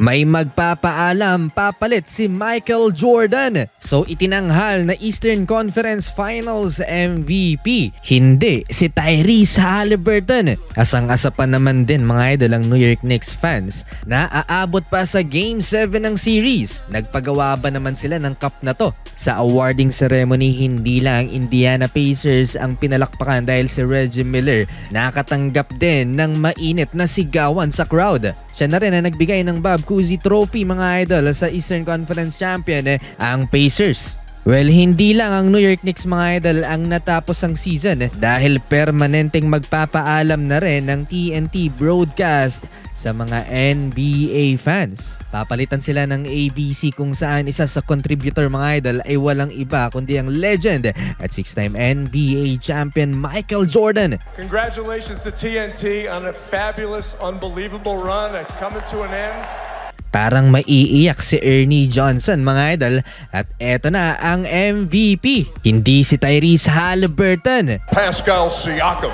May magpapaalam, papalit si Michael Jordan. So itinanghal na Eastern Conference Finals MVP. Hindi si Tyrese Haliburton. Asang-asa pa naman din mga idol ang New York Knicks fans na aabot pa sa Game 7 ng series. Nagpagawa ba naman sila ng cup na to? Sa awarding ceremony, hindi lang Indiana Pacers ang pinalakpakan dahil si Reggie Miller nakatanggap din ng mainit na sigawan sa crowd. Siya na rin ang nagbigay ng Bob Cousy Trophy mga idol sa Eastern Conference Champion ang Pacers. Well, hindi lang ang New York Knicks mga idol ang natapos ang season dahil permanenteng magpapaalam na rin ng TNT broadcast sa mga NBA fans. Papalitan sila ng ABC kung saan isa sa contributor mga idol ay walang iba kundi ang legend at 6-time NBA champion Michael Jordan. Congratulations to TNT on a fabulous, unbelievable run. It's coming to an end. Parang maiiyak si Ernie Johnson mga idol at eto na ang MVP. Hindi si Tyrese Haliburton. Pascal Siakam.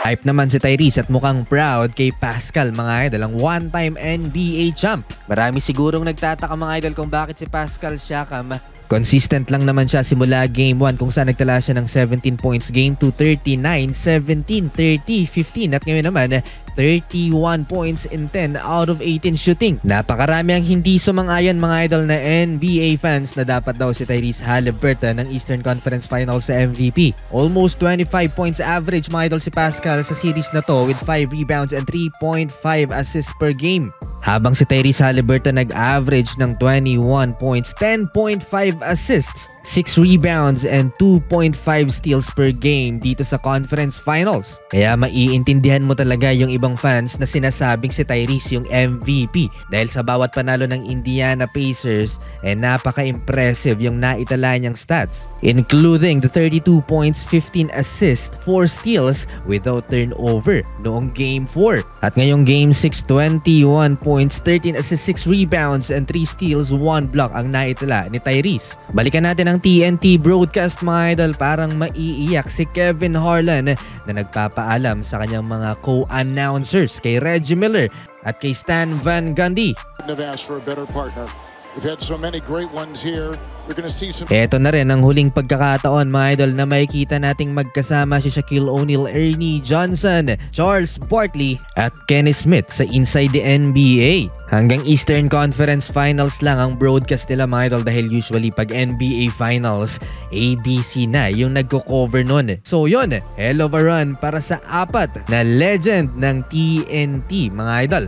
Hype naman si Tyrese at mukhang proud kay Pascal mga idol, ang one-time NBA champ. Marami sigurong nagtataka mga idol kung bakit si Pascal Siakam. Consistent lang naman siya simula Game 1 kung saan nagtala siya ng 17 points, Game 2 39, 17, 30, 15 at ngayon naman 31 points in 10 out of 18 shooting. Napakarami ang hindi sumang-ayon mga idol na NBA fans na dapat daw si Tyrese Haliburton ng Eastern Conference Finals sa MVP. Almost 25 points average mga idol si Pascal sa series na to with 5 rebounds and 3.5 assists per game. Habang si Tyrese Haliburton nag-average ng 21 points, 10.5 assists, 6 rebounds and 2.5 steals per game dito sa Conference Finals. Kaya maiintindihan mo talaga yung ibang fans na sinasabing si Tyrese yung MVP dahil sa bawat panalo ng Indiana Pacers napaka-impressive yung naitala niyang stats, including the 32 points, 15 assists, 4 steals without turnover noong Game 4. At ngayong Game 6, 21 points, 13 assists, 6 rebounds and 3 steals, 1 block ang naitala ni Tyrese. Balikan natin ang TNT broadcast mga idol. Parang maiiyak si Kevin Harlan na nagpapaalam sa kanyang mga co-announcers kay Reggie Miller at kay Stan Van Gundy. We've had so many great ones here. We're going to see some. Eto na rin ang huling pagkakataon mga idol na makikita nating magkasama si Shaquille O'Neal, Ernie Johnson, Charles Barkley at Kenny Smith sa Inside the NBA. Hanggang Eastern Conference Finals lang ang broadcast nila mga idol dahil usually pag NBA Finals, ABC na yung nagko-cover nun. So yun, hell of a run para sa apat na legend ng TNT mga idol.